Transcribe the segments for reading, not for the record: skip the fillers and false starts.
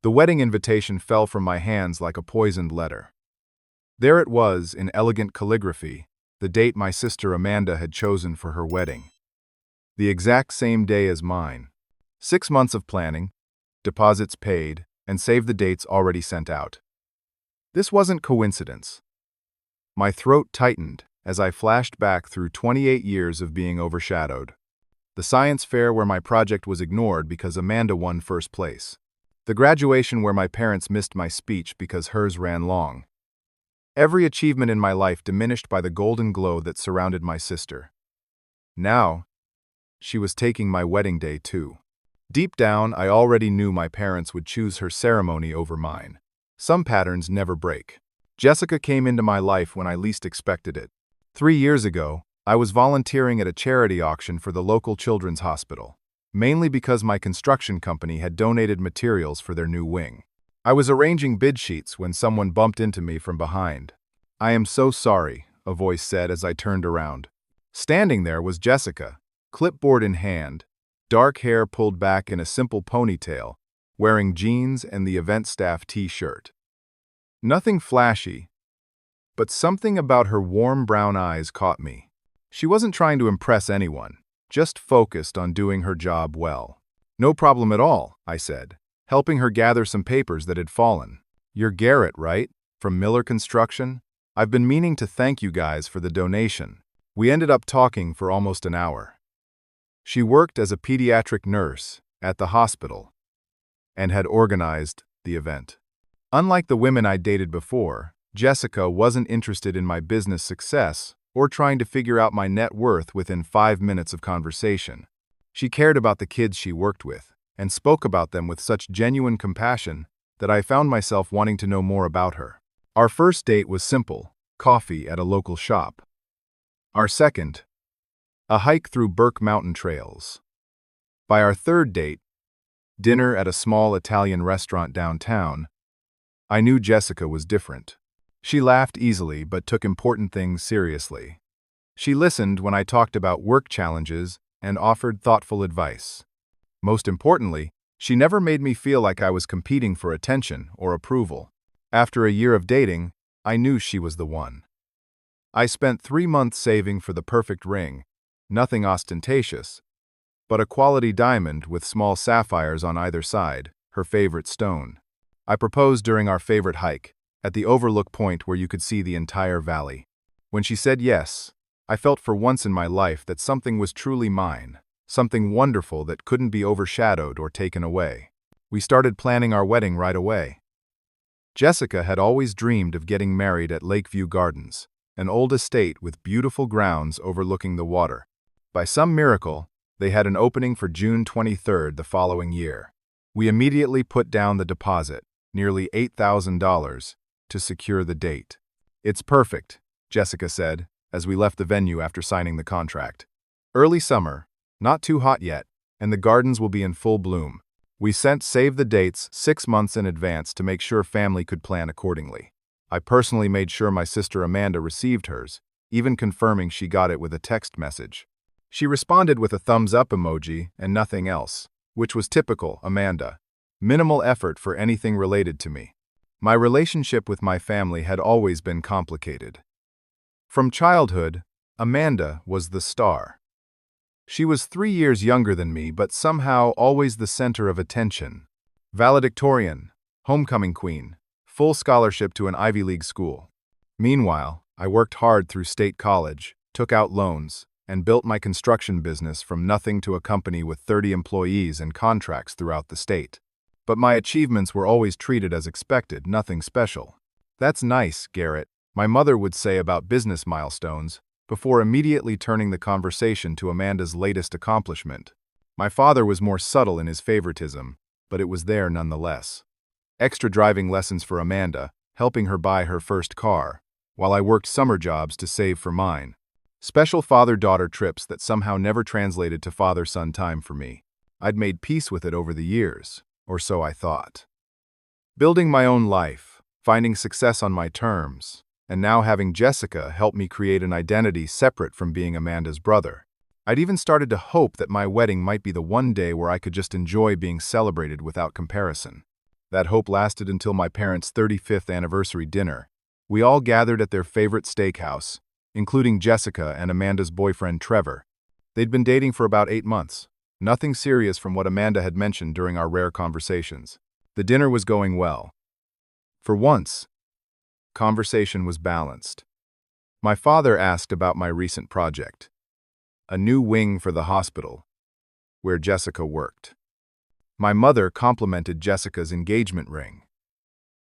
The wedding invitation fell from my hands like a poisoned letter. There it was, in elegant calligraphy, the date my sister Amanda had chosen for her wedding. The exact same day as mine. 6 months of planning, deposits paid, and save the dates already sent out. This wasn't coincidence. My throat tightened as I flashed back through 28 years of being overshadowed. The science fair where my project was ignored because Amanda won first place. The graduation where my parents missed my speech because hers ran long. Every achievement in my life diminished by the golden glow that surrounded my sister. Now, she was taking my wedding day too. Deep down, I already knew my parents would choose her ceremony over mine. Some patterns never break. Jessica came into my life when I least expected it. 3 years ago, I was volunteering at a charity auction for the local children's hospital, mainly because my construction company had donated materials for their new wing. I was arranging bid sheets when someone bumped into me from behind. "I am so sorry," a voice said as I turned around. Standing there was Jessica, clipboard in hand, dark hair pulled back in a simple ponytail, wearing jeans and the event staff t-shirt. Nothing flashy, but something about her warm brown eyes caught me. She wasn't trying to impress anyone, just focused on doing her job well. "No problem at all," I said, helping her gather some papers that had fallen. "You're Garrett, right? From Miller Construction? I've been meaning to thank you guys for the donation." We ended up talking for almost an hour. She worked as a pediatric nurse at the hospital and had organized the event. Unlike the women I'd dated before, Jessica wasn't interested in my business success or trying to figure out my net worth within 5 minutes of conversation. She cared about the kids she worked with and spoke about them with such genuine compassion that I found myself wanting to know more about her. Our first date was simple, coffee at a local shop. Our second, a hike through Burke Mountain trails. By our third date, dinner at a small Italian restaurant downtown, I knew Jessica was different. She laughed easily but took important things seriously. She listened when I talked about work challenges and offered thoughtful advice. Most importantly, she never made me feel like I was competing for attention or approval. After a year of dating, I knew she was the one. I spent 3 months saving for the perfect ring, nothing ostentatious, but a quality diamond with small sapphires on either side, her favorite stone. I proposed during our favorite hike, at the overlook point where you could see the entire valley. When she said yes, I felt for once in my life that something was truly mine. Something wonderful that couldn't be overshadowed or taken away. We started planning our wedding right away. Jessica had always dreamed of getting married at Lakeview Gardens, an old estate with beautiful grounds overlooking the water. By some miracle, they had an opening for June 23rd the following year. We immediately put down the deposit, nearly $8,000, to secure the date. "It's perfect," Jessica said, as we left the venue after signing the contract. "Early summer, not too hot yet, and the gardens will be in full bloom." We sent save the dates 6 months in advance to make sure family could plan accordingly. I personally made sure my sister Amanda received hers, even confirming she got it with a text message. She responded with a thumbs up emoji and nothing else, which was typical Amanda. Minimal effort for anything related to me. My relationship with my family had always been complicated. From childhood, Amanda was the star. She was 3 years younger than me, but somehow always the center of attention. Valedictorian, homecoming queen, full scholarship to an Ivy League school. Meanwhile, I worked hard through state college, took out loans, and built my construction business from nothing to a company with 30 employees and contracts throughout the state. But my achievements were always treated as expected, nothing special. "That's nice, Garrett," my mother would say about business milestones, before immediately turning the conversation to Amanda's latest accomplishment. My father was more subtle in his favoritism, but it was there nonetheless. Extra driving lessons for Amanda, helping her buy her first car, while I worked summer jobs to save for mine. Special father-daughter trips that somehow never translated to father-son time for me. I'd made peace with it over the years, or so I thought. Building my own life, finding success on my terms, and now having Jessica help me create an identity separate from being Amanda's brother. I'd even started to hope that my wedding might be the one day where I could just enjoy being celebrated without comparison. That hope lasted until my parents' 35th anniversary dinner. We all gathered at their favorite steakhouse, including Jessica and Amanda's boyfriend Trevor. They'd been dating for about 8 months. Nothing serious from what Amanda had mentioned during our rare conversations. The dinner was going well. For once, conversation was balanced. My father asked about my recent project, a new wing for the hospital, where Jessica worked. My mother complimented Jessica's engagement ring.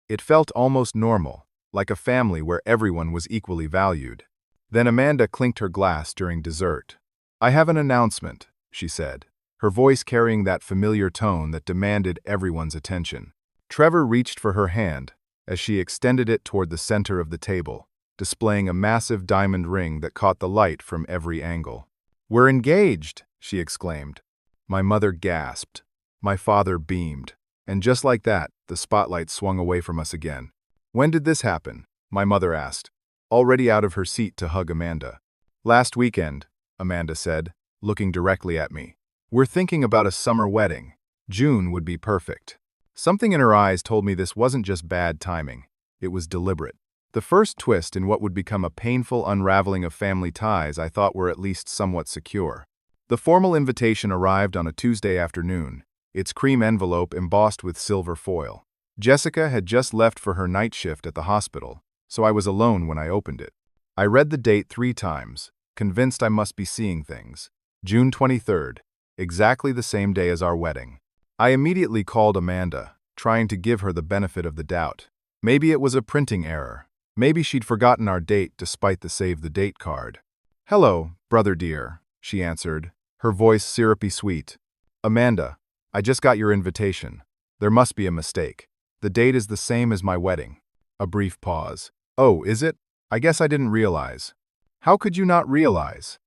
It felt almost normal, like a family where everyone was equally valued. Then Amanda clinked her glass during dessert. "I have an announcement," she said, her voice carrying that familiar tone that demanded everyone's attention. Trevor reached for her hand as she extended it toward the center of the table, displaying a massive diamond ring that caught the light from every angle. "We're engaged!" she exclaimed. My mother gasped. My father beamed. And just like that, the spotlight swung away from us again. "When did this happen?" my mother asked, already out of her seat to hug Amanda. "Last weekend," Amanda said, looking directly at me. "We're thinking about a summer wedding. June would be perfect." Something in her eyes told me this wasn't just bad timing. It was deliberate. The first twist in what would become a painful unraveling of family ties I thought were at least somewhat secure. The formal invitation arrived on a Tuesday afternoon, its cream envelope embossed with silver foil. Jessica had just left for her night shift at the hospital, so I was alone when I opened it. I read the date 3 times, convinced I must be seeing things. June 23rd, exactly the same day as our wedding. I immediately called Amanda, trying to give her the benefit of the doubt. Maybe it was a printing error. Maybe she'd forgotten our date despite the save the date card. "Hello, brother dear," she answered, her voice syrupy sweet. "Amanda, I just got your invitation. There must be a mistake. The date is the same as my wedding." A brief pause. "Oh, is it? I guess I didn't realize." "How could you not realize?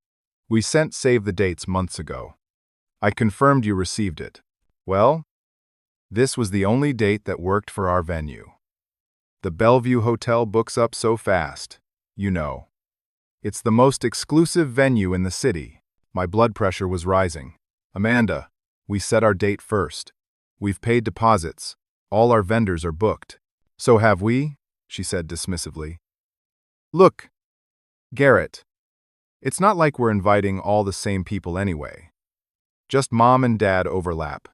We sent save the dates months ago. I confirmed you received it." Well, this was the only date that worked for our venue. The Bellevue Hotel books up so fast, you know. It's the most exclusive venue in the city. My blood pressure was rising. "Amanda, we set our date first. We've paid deposits. All our vendors are booked." "So have we," she said dismissively. "Look, Garrett, it's not like we're inviting all the same people anyway. Just mom and dad overlap.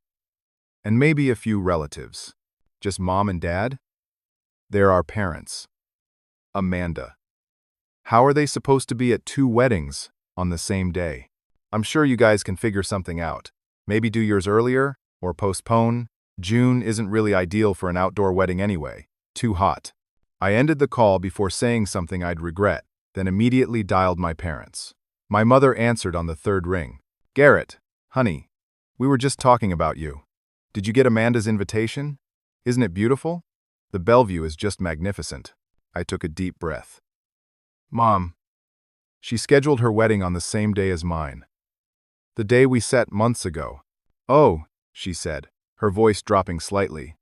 And maybe a few relatives." "Just mom and dad?" "They're our parents." "Amanda, how are they supposed to be at 2 weddings on the same day?" "I'm sure you guys can figure something out. Maybe do yours earlier, or postpone. June isn't really ideal for an outdoor wedding anyway. Too hot." I ended the call before saying something I'd regret, then immediately dialed my parents. My mother answered on the 3rd ring. "Garrett, honey, we were just talking about you. Did you get Amanda's invitation? Isn't it beautiful? The Bellevue is just magnificent." I took a deep breath. "Mom, she scheduled her wedding on the same day as mine. The day we set months ago." "Oh," she said, her voice dropping slightly.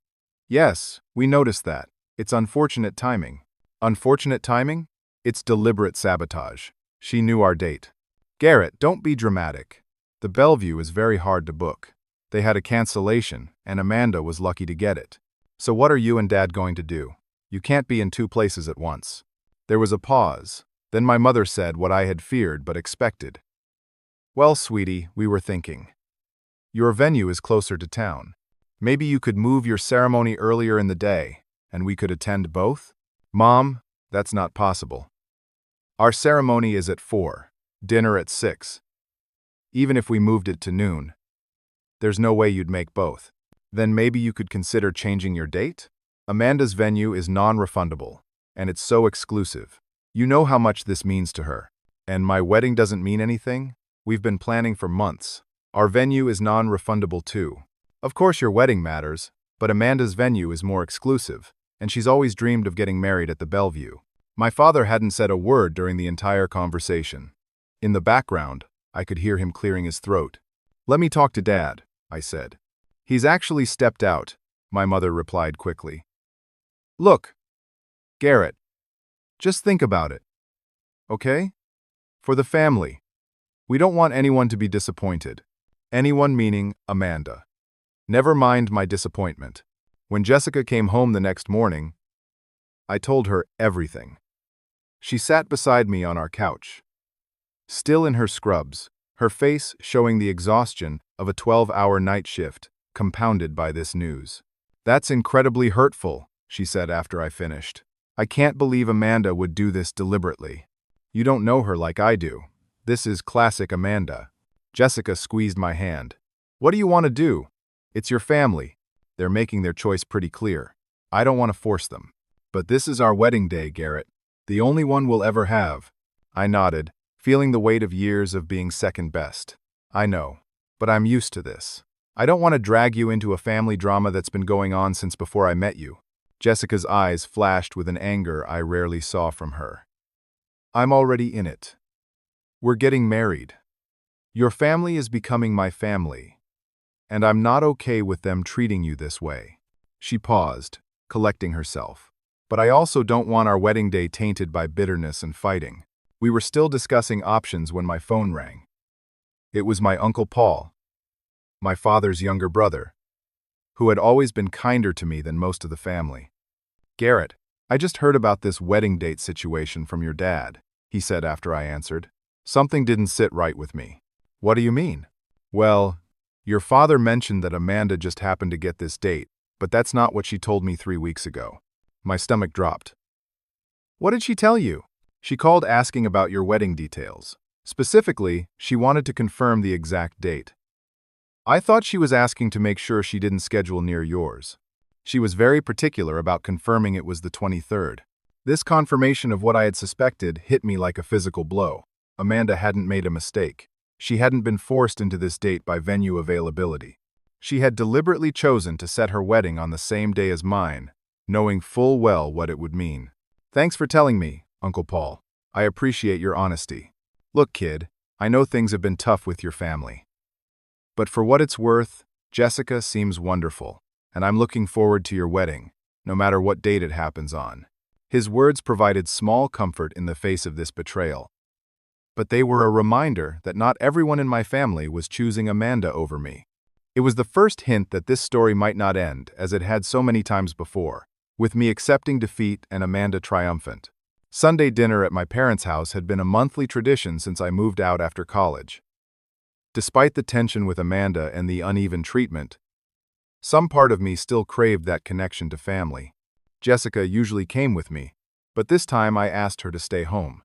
"Yes, we noticed that. It's unfortunate timing." "Unfortunate timing? It's deliberate sabotage. She knew our date." "Garrett, don't be dramatic. The Bellevue is very hard to book. They had a cancellation, and Amanda was lucky to get it. So what are you and Dad going to do? You can't be in 2 places at once." There was a pause. Then my mother said what I had feared but expected. "Well, sweetie, we were thinking. Your venue is closer to town. Maybe you could move your ceremony earlier in the day, and we could attend both?" "Mom, that's not possible. Our ceremony is at 4, dinner at 6. Even if we moved it to noon, there's no way you'd make both." "Then maybe you could consider changing your date? Amanda's venue is non-refundable, and it's so exclusive. You know how much this means to her. And my wedding doesn't mean anything? We've been planning for months. Our venue is non-refundable too. Of course your wedding matters, but Amanda's venue is more exclusive, and she's always dreamed of getting married at the Bellevue." My father hadn't said a word during the entire conversation. In the background, I could hear him clearing his throat. "Let me talk to Dad," I said. "He's actually stepped out," my mother replied quickly. "Look, Garrett, just think about it. Okay? For the family. We don't want anyone to be disappointed. Anyone meaning Amanda. Never mind my disappointment. When Jessica came home the next morning, I told her everything. She sat beside me on our couch, still in her scrubs, her face showing the exhaustion of a 12-hour night shift, compounded by this news. "That's incredibly hurtful," she said after I finished. "I can't believe Amanda would do this deliberately. You don't know her like I do. This is classic Amanda." Jessica squeezed my hand. "What do you want to do? It's your family. They're making their choice pretty clear. I don't want to force them. But this is our wedding day, Garrett. The only one we'll ever have." I nodded, feeling the weight of years of being second best. "I know, but I'm used to this. I don't want to drag you into a family drama that's been going on since before I met you." Jessica's eyes flashed with an anger I rarely saw from her. "I'm already in it. We're getting married. Your family is becoming my family, and I'm not okay with them treating you this way." She paused, collecting herself. "But I also don't want our wedding day tainted by bitterness and fighting." We were still discussing options when my phone rang. It was my Uncle Paul, my father's younger brother, who had always been kinder to me than most of the family. "Garrett, I just heard about this wedding date situation from your dad," he said after I answered. "Something didn't sit right with me." "What do you mean?" "Well, your father mentioned that Amanda just happened to get this date, but that's not what she told me 3 weeks ago." My stomach dropped. "What did she tell you?" "She called asking about your wedding details. Specifically, she wanted to confirm the exact date. I thought she was asking to make sure she didn't schedule near yours. She was very particular about confirming it was the 23rd. This confirmation of what I had suspected hit me like a physical blow. Amanda hadn't made a mistake. She hadn't been forced into this date by venue availability. She had deliberately chosen to set her wedding on the same day as mine, knowing full well what it would mean. "Thanks for telling me, Uncle Paul. I appreciate your honesty. Look, kid, I know things have been tough with your family. But for what it's worth, Jessica seems wonderful, and I'm looking forward to your wedding, no matter what date it happens on." His words provided small comfort in the face of this betrayal. But they were a reminder that not everyone in my family was choosing Amanda over me. It was the first hint that this story might not end, as it had so many times before, with me accepting defeat and Amanda triumphant. Sunday dinner at my parents' house had been a monthly tradition since I moved out after college. Despite the tension with Amanda and the uneven treatment, some part of me still craved that connection to family. Jessica usually came with me, but this time I asked her to stay home.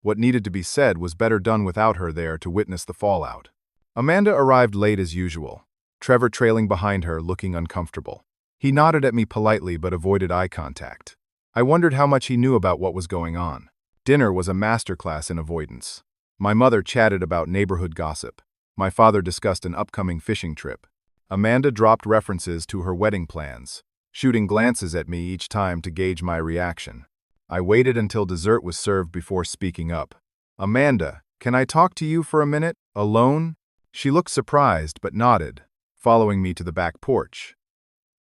What needed to be said was better done without her there to witness the fallout. Amanda arrived late as usual, Trevor trailing behind her, looking uncomfortable. He nodded at me politely but avoided eye contact. I wondered how much he knew about what was going on. Dinner was a masterclass in avoidance. My mother chatted about neighborhood gossip. My father discussed an upcoming fishing trip. Amanda dropped references to her wedding plans, shooting glances at me each time to gauge my reaction. I waited until dessert was served before speaking up. "Amanda, can I talk to you for a minute, alone?" She looked surprised but nodded, following me to the back porch.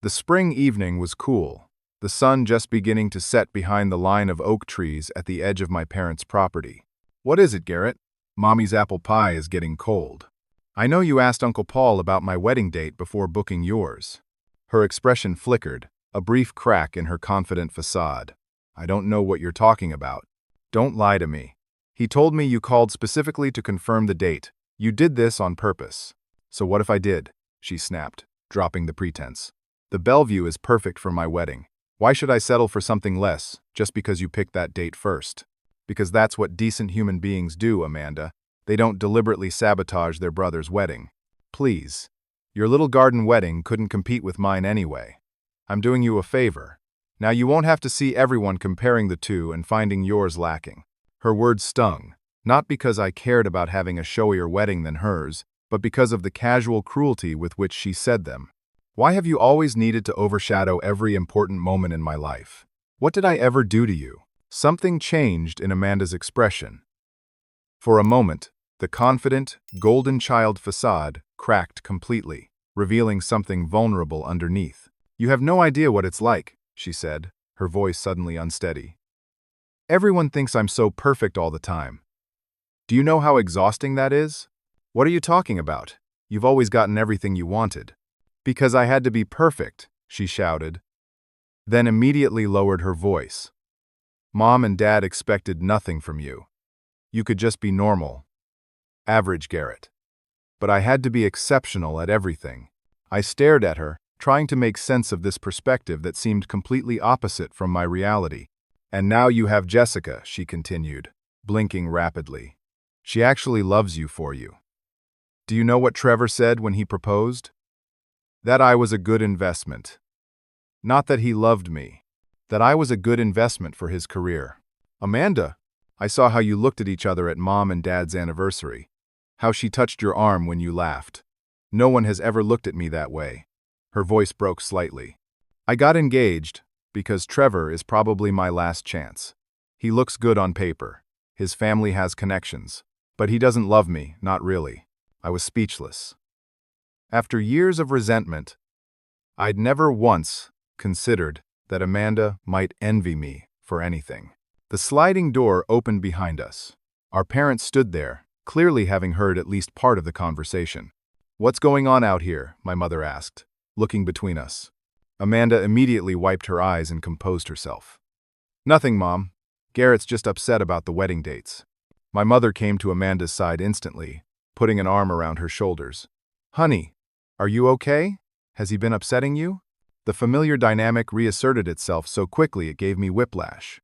The spring evening was cool, the sun just beginning to set behind the line of oak trees at the edge of my parents' property. "What is it, Garrett?" "Mommy's apple pie is getting cold. I know you asked Uncle Paul about my wedding date before booking yours." Her expression flickered, a brief crack in her confident facade. "I don't know what you're talking about. Don't lie to me. He told me you called specifically to confirm the date. You did this on purpose." "So what if I did?" she snapped, dropping the pretense. "The Bellevue is perfect for my wedding. Why should I settle for something less, just because you picked that date first?" "Because that's what decent human beings do, Amanda. They don't deliberately sabotage their brother's wedding. Please. Your little garden wedding couldn't compete with mine anyway. I'm doing you a favor. Now you won't have to see everyone comparing the two and finding yours lacking." Her words stung, not because I cared about having a showier wedding than hers, but because of the casual cruelty with which she said them. Why have you always needed to overshadow every important moment in my life? What did I ever do to you? Something changed in Amanda's expression. For a moment, the confident, golden child facade cracked completely, revealing something vulnerable underneath. "You have no idea what it's like," she said, her voice suddenly unsteady. "Everyone thinks I'm so perfect all the time. Do you know how exhausting that is?" "What are you talking about? You've always gotten everything you wanted." "Because I had to be perfect. she shouted, then immediately lowered her voice. Mom and Dad expected nothing from you. You could just be normal. Average, Garrett. But I had to be exceptional at everything. I stared at her, trying to make sense of this perspective that seemed completely opposite from my reality. And now you have Jessica, she continued, blinking rapidly. She actually loves you for you. Do you know what Trevor said when he proposed? That I was a good investment. Not that he loved me. That I was a good investment for his career. Amanda, I saw how you looked at each other at Mom and Dad's anniversary. How she touched your arm when you laughed. No one has ever looked at me that way. Her voice broke slightly. I got engaged because Trevor is probably my last chance. He looks good on paper. His family has connections. But he doesn't love me, not really. I was speechless. After years of resentment, I'd never once considered that Amanda might envy me for anything. The sliding door opened behind us. Our parents stood there, clearly having heard at least part of the conversation. What's going on out here? My mother asked, looking between us. Amanda immediately wiped her eyes and composed herself. Nothing, Mom. Garrett's just upset about the wedding dates. My mother came to Amanda's side instantly, putting an arm around her shoulders. Honey, are you okay? Has he been upsetting you? The familiar dynamic reasserted itself so quickly it gave me whiplash.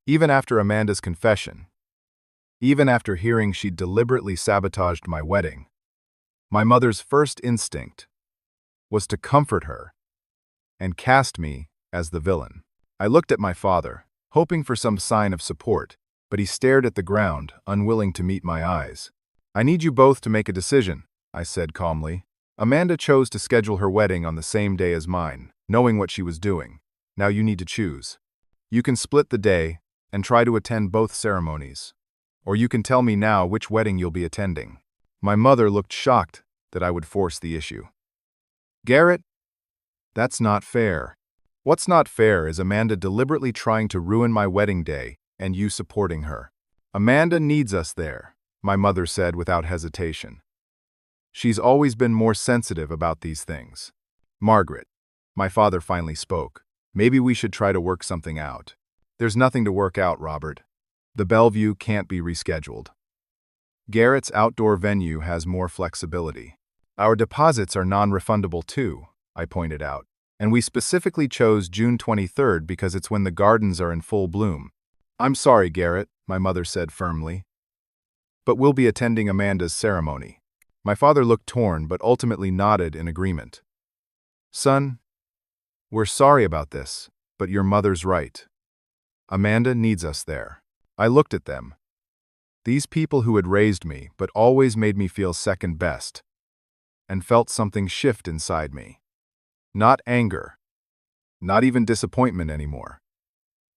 Even after Amanda's confession, even after hearing she'd deliberately sabotaged my wedding, my mother's first instinct was to comfort her and cast me as the villain. I looked at my father, hoping for some sign of support, but he stared at the ground, unwilling to meet my eyes. I need you both to make a decision, I said calmly. Amanda chose to schedule her wedding on the same day as mine, knowing what she was doing. Now you need to choose. You can split the day and try to attend both ceremonies. Or you can tell me now which wedding you'll be attending. My mother looked shocked that I would force the issue. Garrett, that's not fair. What's not fair is Amanda deliberately trying to ruin my wedding day and you supporting her. Amanda needs us there, my mother said without hesitation. She's always been more sensitive about these things. Margaret, my father finally spoke. Maybe we should try to work something out. There's nothing to work out, Robert. The Bellevue can't be rescheduled. Garrett's outdoor venue has more flexibility. Our deposits are non-refundable too, I pointed out. And we specifically chose June 23rd because it's when the gardens are in full bloom. I'm sorry, Garrett, my mother said firmly. But we'll be attending Amanda's ceremony. My father looked torn but ultimately nodded in agreement. Son, we're sorry about this, but your mother's right. Amanda needs us there. I looked at them. These people who had raised me but always made me feel second best, and felt something shift inside me. Not anger, not even disappointment anymore.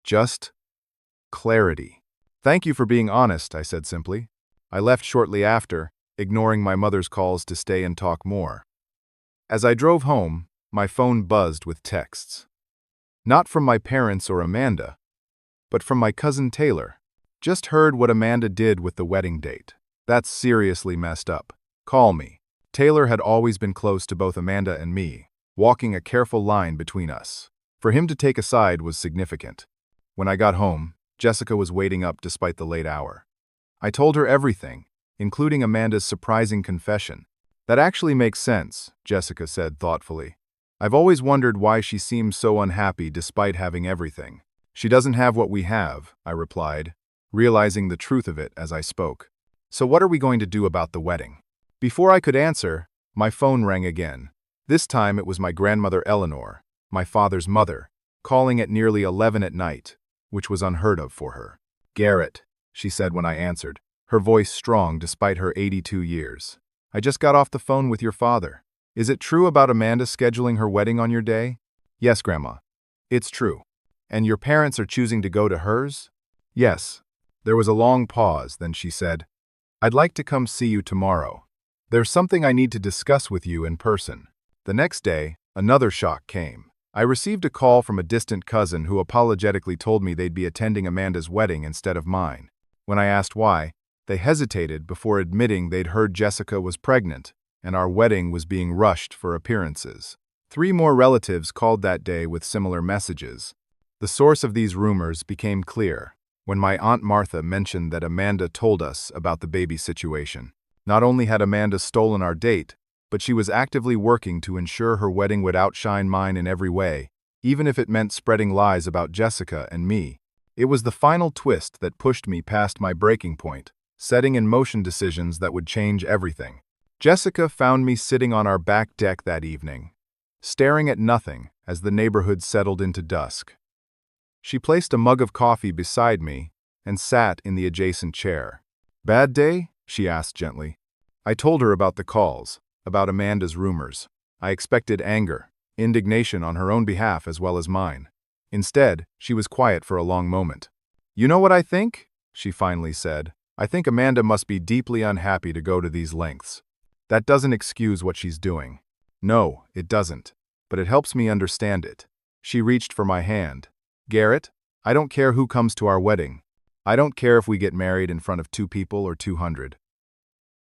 Just clarity. Thank you for being honest, I said simply. I left shortly after, ignoring my mother's calls to stay and talk more. As I drove home, my phone buzzed with texts. Not from my parents or Amanda, but from my cousin Taylor. Just heard what Amanda did with the wedding date. That's seriously messed up. Call me. Taylor had always been close to both Amanda and me, walking a careful line between us. For him to take a side was significant. When I got home, Jessica was waiting up despite the late hour. I told her everything, including Amanda's surprising confession. That actually makes sense, Jessica said thoughtfully. I've always wondered why she seems so unhappy despite having everything. She doesn't have what we have, I replied, realizing the truth of it as I spoke. So what are we going to do about the wedding? Before I could answer, my phone rang again. This time it was my grandmother Eleanor, my father's mother, calling at nearly 11 at night, which was unheard of for her. Garrett, she said when I answered, her voice strong despite her 82 years. I just got off the phone with your father. Is it true about Amanda scheduling her wedding on your day? Yes, Grandma. It's true. And your parents are choosing to go to hers? Yes. There was a long pause, then she said, I'd like to come see you tomorrow. There's something I need to discuss with you in person. The next day, another shock came. I received a call from a distant cousin who apologetically told me they'd be attending Amanda's wedding instead of mine. When I asked why, they hesitated before admitting they'd heard Jessica was pregnant and our wedding was being rushed for appearances. 3 more relatives called that day with similar messages. The source of these rumors became clear when my Aunt Martha mentioned that Amanda told us about the baby situation. Not only had Amanda stolen our date, but she was actively working to ensure her wedding would outshine mine in every way, even if it meant spreading lies about Jessica and me. It was the final twist that pushed me past my breaking point, setting in motion decisions that would change everything. Jessica found me sitting on our back deck that evening, staring at nothing as the neighborhood settled into dusk. She placed a mug of coffee beside me and sat in the adjacent chair. "Bad day?" she asked gently. I told her about the calls, about Amanda's rumors. I expected anger, indignation on her own behalf as well as mine. Instead, she was quiet for a long moment. "You know what I think?" she finally said. "I think Amanda must be deeply unhappy to go to these lengths. That doesn't excuse what she's doing." "No, it doesn't, but it helps me understand it." She reached for my hand. "Garrett, I don't care who comes to our wedding. I don't care if we get married in front of 2 people or 200.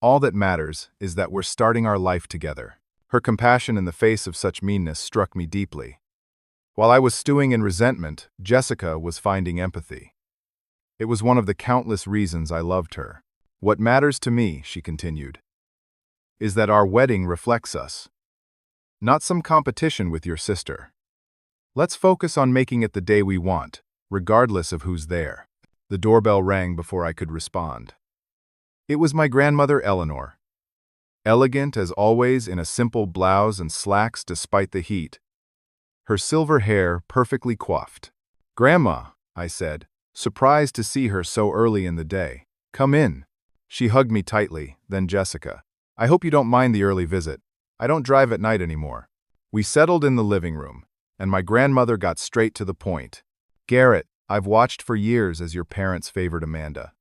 All that matters is that we're starting our life together." Her compassion in the face of such meanness struck me deeply. While I was stewing in resentment, Jessica was finding empathy. It was one of the countless reasons I loved her. "What matters to me," she continued, "is that our wedding reflects us. Not some competition with your sister. Let's focus on making it the day we want, regardless of who's there." The doorbell rang before I could respond. It was my grandmother Eleanor. Elegant as always in a simple blouse and slacks despite the heat, her silver hair perfectly coiffed. "Grandma," I said, surprised to see her so early in the day. "Come in." She hugged me tightly, then Jessica. "I hope you don't mind the early visit. I don't drive at night anymore." We settled in the living room, and my grandmother got straight to the point. "Garrett, I've watched for years as your parents favored Amanda.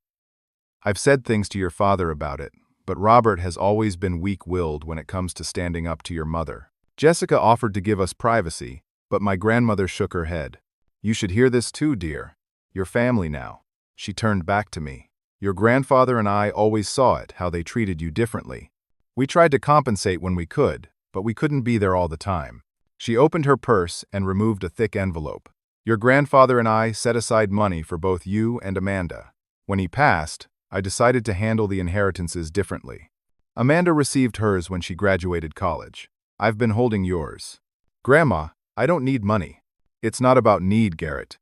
I've said things to your father about it, but Robert has always been weak-willed when it comes to standing up to your mother." Jessica offered to give us privacy, but my grandmother shook her head. "You should hear this too, dear. You're family now." She turned back to me. "Your grandfather and I always saw it, how they treated you differently. We tried to compensate when we could, but we couldn't be there all the time." She opened her purse and removed a thick envelope. "Your grandfather and I set aside money for both you and Amanda. When he passed, I decided to handle the inheritances differently. Amanda received hers when she graduated college. I've been holding yours. Grandma, I don't need money. It's not about need, Garrett.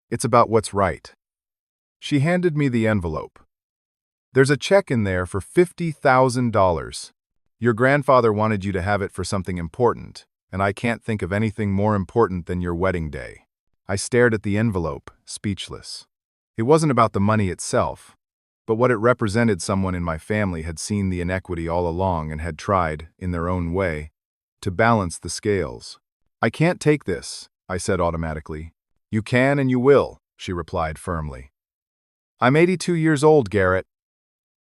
It's about what's right." She handed me the envelope. "There's a check in there for $50,000. Your grandfather wanted you to have it for something important, and I can't think of anything more important than your wedding day." I stared at the envelope, speechless. It wasn't about the money itself, but what it represented. Someone in my family had seen the inequity all along and had tried, in their own way, to balance the scales. "I can't take this," I said automatically. "You can and you will," she replied firmly. "I'm 82 years old, Garrett.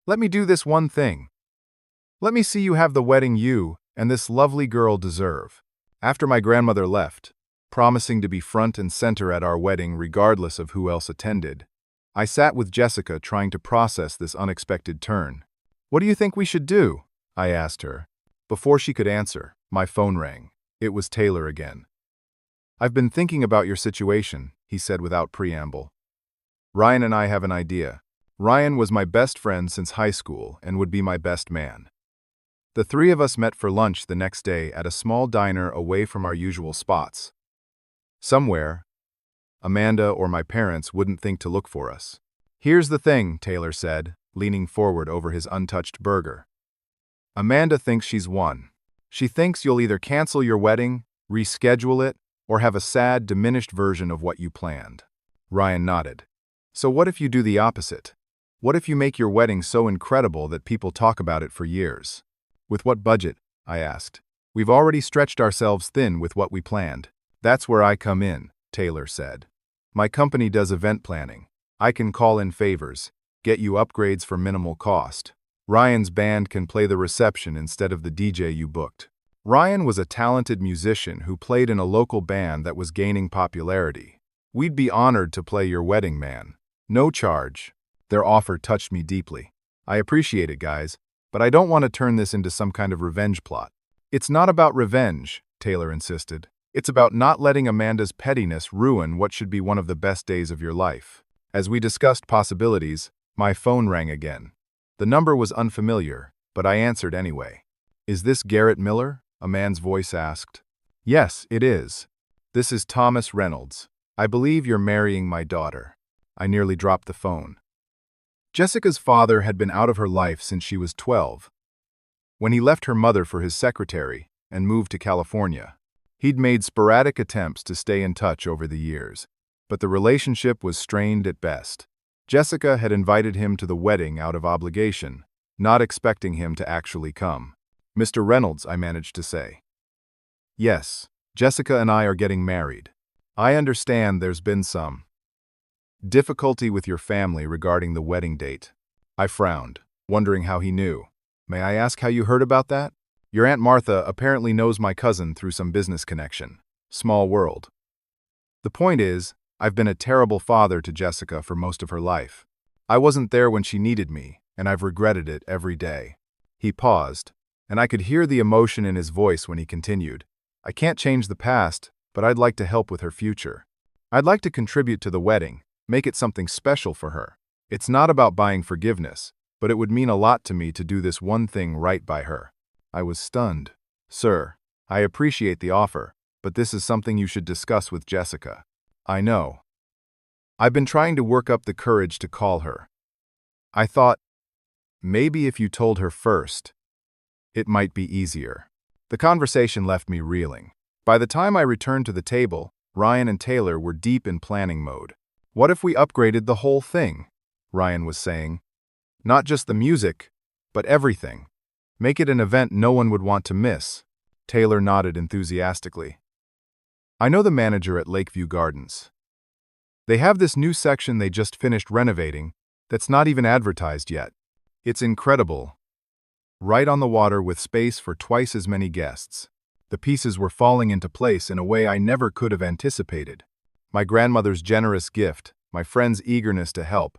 Let me do this one thing. Let me see you have the wedding you and this lovely girl deserve." After my grandmother left, promising to be front and center at our wedding regardless of who else attended, I sat with Jessica trying to process this unexpected turn. "What do you think we should do?" I asked her. Before she could answer, my phone rang. It was Taylor again. "I've been thinking about your situation," he said without preamble. "Ryan and I have an idea." Ryan was my best friend since high school and would be my best man. The 3 of us met for lunch the next day at a small diner away from our usual spots. Somewhere Amanda or my parents wouldn't think to look for us. "Here's the thing," Taylor said, leaning forward over his untouched burger. "Amanda thinks she's won. She thinks you'll either cancel your wedding, reschedule it, or have a sad, diminished version of what you planned." Ryan nodded. "So what if you do the opposite? What if you make your wedding so incredible that people talk about it for years?" "With what budget?" I asked. "We've already stretched ourselves thin with what we planned." "That's where I come in," Taylor said. "My company does event planning. I can call in favors, get you upgrades for minimal cost. Ryan's band can play the reception instead of the DJ you booked." Ryan was a talented musician who played in a local band that was gaining popularity. "We'd be honored to play your wedding, man. No charge." Their offer touched me deeply. "I appreciate it, guys, but I don't want to turn this into some kind of revenge plot." "It's not about revenge," Taylor insisted. It's about not letting Amanda's pettiness ruin what should be one of the best days of your life. As we discussed possibilities, my phone rang again. The number was unfamiliar, but I answered anyway. "Is this Garrett Miller?" a man's voice asked. "Yes, it is. This is Thomas Reynolds. I believe you're marrying my daughter." I nearly dropped the phone. Jessica's father had been out of her life since she was 12. When he left her mother for his secretary and moved to California, he'd made sporadic attempts to stay in touch over the years, but the relationship was strained at best. Jessica had invited him to the wedding out of obligation, not expecting him to actually come. "Mr. Reynolds," I managed to say. "Yes, Jessica and I are getting married. I understand there's been some difficulty with your family regarding the wedding date." I frowned, wondering how he knew. "May I ask how you heard about that?" "Your Aunt Martha apparently knows my cousin through some business connection. Small world. The point is, I've been a terrible father to Jessica for most of her life. I wasn't there when she needed me, and I've regretted it every day." He paused, and I could hear the emotion in his voice when he continued. "I can't change the past, but I'd like to help with her future. I'd like to contribute to the wedding, make it something special for her. It's not about buying forgiveness, but it would mean a lot to me to do this one thing right by her." I was stunned. "Sir, I appreciate the offer, but this is something you should discuss with Jessica." "I know. I've been trying to work up the courage to call her. I thought, maybe if you told her first, it might be easier." The conversation left me reeling. By the time I returned to the table, Ryan and Taylor were deep in planning mode. "What if we upgraded the whole thing?" Ryan was saying. "Not just the music, but everything. Make it an event no one would want to miss." Taylor nodded enthusiastically. "I know the manager at Lakeview Gardens. They have this new section they just finished renovating that's not even advertised yet. It's incredible. Right on the water with space for twice as many guests. The pieces were falling into place in a way I never could have anticipated. My grandmother's generous gift, my friend's eagerness to help,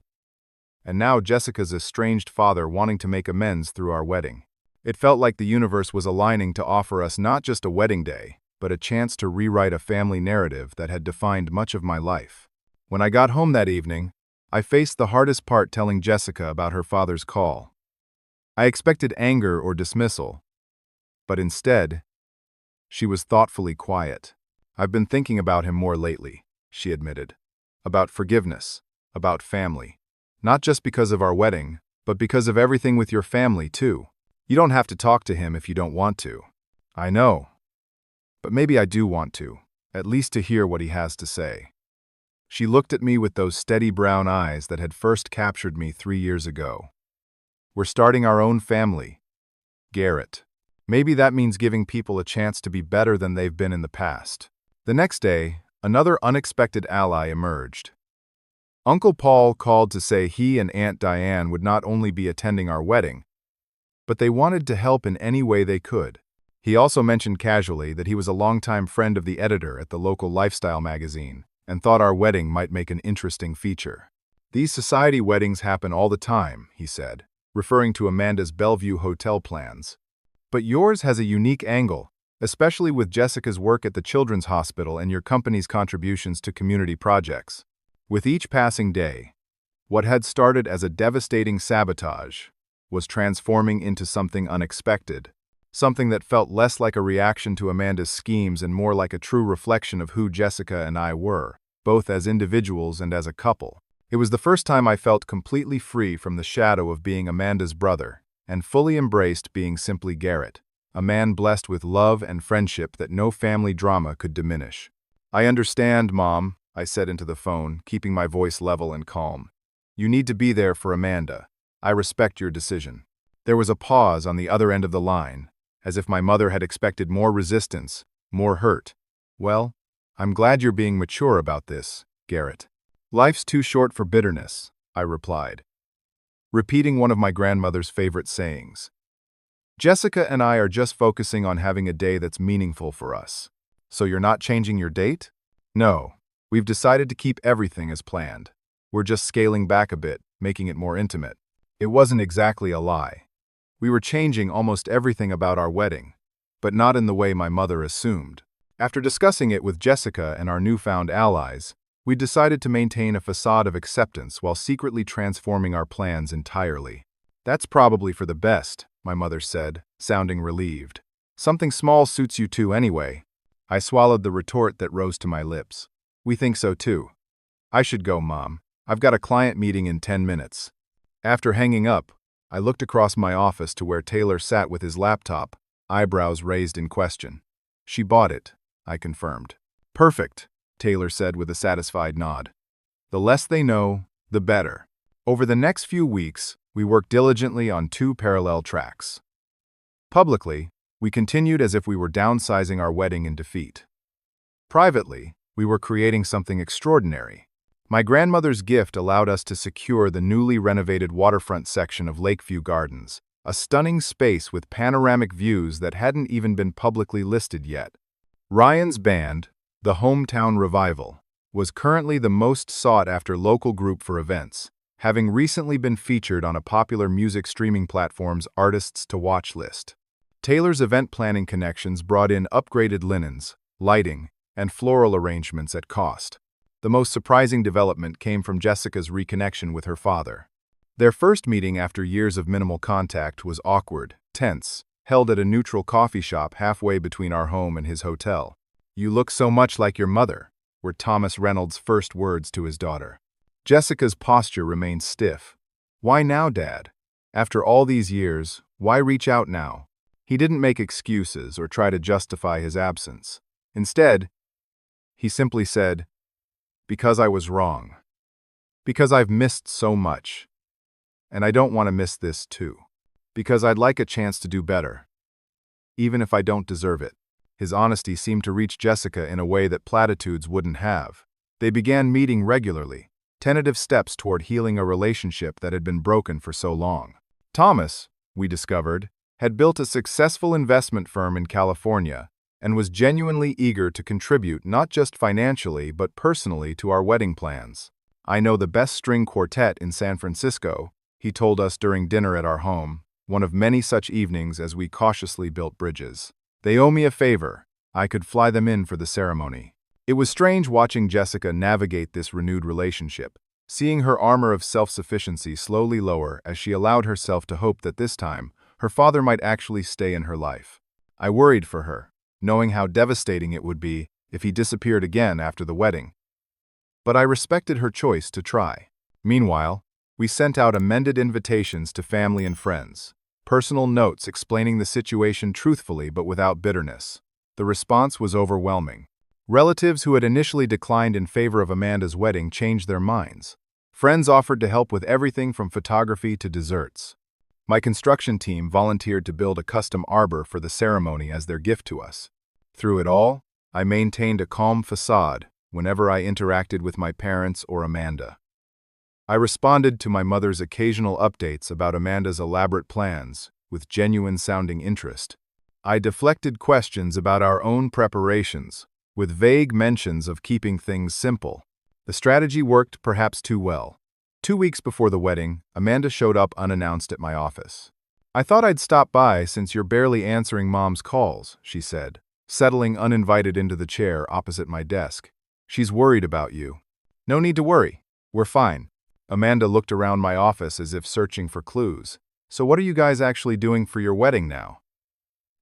and now Jessica's estranged father wanting to make amends through our wedding. It felt like the universe was aligning to offer us not just a wedding day, but a chance to rewrite a family narrative that had defined much of my life. When I got home that evening, I faced the hardest part, telling Jessica about her father's call. I expected anger or dismissal, but instead, she was thoughtfully quiet. "I've been thinking about him more lately," she admitted. "About forgiveness, about family. Not just because of our wedding, but because of everything with your family, too. You don't have to talk to him if you don't want to." "I know. But maybe I do want to, at least to hear what he has to say." She looked at me with those steady brown eyes that had first captured me 3 years ago. "We're starting our own family, Garrett. Maybe that means giving people a chance to be better than they've been in the past." The next day, another unexpected ally emerged. Uncle Paul called to say he and Aunt Diane would not only be attending our wedding, but they wanted to help in any way they could. He also mentioned casually that he was a longtime friend of the editor at the local lifestyle magazine and thought our wedding might make an interesting feature. "These society weddings happen all the time," he said, referring to Amanda's Bellevue hotel plans. "But yours has a unique angle, especially with Jessica's work at the Children's Hospital and your company's contributions to community projects." With each passing day, what had started as a devastating sabotage was transforming into something unexpected, something that felt less like a reaction to Amanda's schemes and more like a true reflection of who Jessica and I were, both as individuals and as a couple. It was the first time I felt completely free from the shadow of being Amanda's brother, and fully embraced being simply Garrett, a man blessed with love and friendship that no family drama could diminish. "I understand, Mom," I said into the phone, keeping my voice level and calm. "You need to be there for Amanda. I respect your decision." There was a pause on the other end of the line, as if my mother had expected more resistance, more hurt. "Well, I'm glad you're being mature about this, Garrett. Life's too short for bitterness," I replied, repeating one of my grandmother's favorite sayings. "Jessica and I are just focusing on having a day that's meaningful for us." "So you're not changing your date?" "No. We've decided to keep everything as planned. We're just scaling back a bit, making it more intimate." It wasn't exactly a lie. We were changing almost everything about our wedding, but not in the way my mother assumed. After discussing it with Jessica and our newfound allies, we decided to maintain a facade of acceptance while secretly transforming our plans entirely. "That's probably for the best," my mother said, sounding relieved. "Something small suits you too anyway." I swallowed the retort that rose to my lips. "We think so too." "I should go, Mom. I've got a client meeting in 10 minutes. After hanging up, I looked across my office to where Taylor sat with his laptop, eyebrows raised in question. "She bought it," I confirmed. "Perfect," Taylor said with a satisfied nod. "The less they know, the better." Over the next few weeks, we worked diligently on 2 parallel tracks. Publicly, we continued as if we were downsizing our wedding in defeat. Privately, we were creating something extraordinary. My grandmother's gift allowed us to secure the newly renovated waterfront section of Lakeview Gardens, a stunning space with panoramic views that hadn't even been publicly listed yet. Ryan's band, the Hometown Revival, was currently the most sought-after local group for events, having recently been featured on a popular music streaming platform's Artists to Watch list. Taylor's event planning connections brought in upgraded linens, lighting, and floral arrangements at cost. The most surprising development came from Jessica's reconnection with her father. Their first meeting after years of minimal contact was awkward, tense, held at a neutral coffee shop halfway between our home and his hotel. "You look so much like your mother," were Thomas Reynolds' first words to his daughter. Jessica's posture remained stiff. "Why now, Dad? After all these years, why reach out now?" He didn't make excuses or try to justify his absence. Instead, he simply said, "Because I was wrong. Because I've missed so much. And I don't want to miss this too. Because I'd like a chance to do better. Even if I don't deserve it." His honesty seemed to reach Jessica in a way that platitudes wouldn't have. They began meeting regularly, tentative steps toward healing a relationship that had been broken for so long. Thomas, we discovered, had built a successful investment firm in California and was genuinely eager to contribute not just financially but personally to our wedding plans. "I know the best string quartet in San Francisco," he told us during dinner at our home, one of many such evenings as we cautiously built bridges. "They owe me a favor. I could fly them in for the ceremony." It was strange watching Jessica navigate this renewed relationship, seeing her armor of self-sufficiency slowly lower as she allowed herself to hope that this time, her father might actually stay in her life. I worried for her, knowing how devastating it would be if he disappeared again after the wedding. But I respected her choice to try. Meanwhile, we sent out amended invitations to family and friends, personal notes explaining the situation truthfully but without bitterness. The response was overwhelming. Relatives who had initially declined in favor of Amanda's wedding changed their minds. Friends offered to help with everything from photography to desserts. My construction team volunteered to build a custom arbor for the ceremony as their gift to us. Through it all, I maintained a calm facade whenever I interacted with my parents or Amanda. I responded to my mother's occasional updates about Amanda's elaborate plans with genuine-sounding interest. I deflected questions about our own preparations with vague mentions of keeping things simple. The strategy worked perhaps too well. 2 weeks before the wedding, Amanda showed up unannounced at my office. "I thought I'd stop by since you're barely answering Mom's calls," she said, settling uninvited into the chair opposite my desk. "She's worried about you." "No need to worry. We're fine." Amanda looked around my office as if searching for clues. "So what are you guys actually doing for your wedding now?"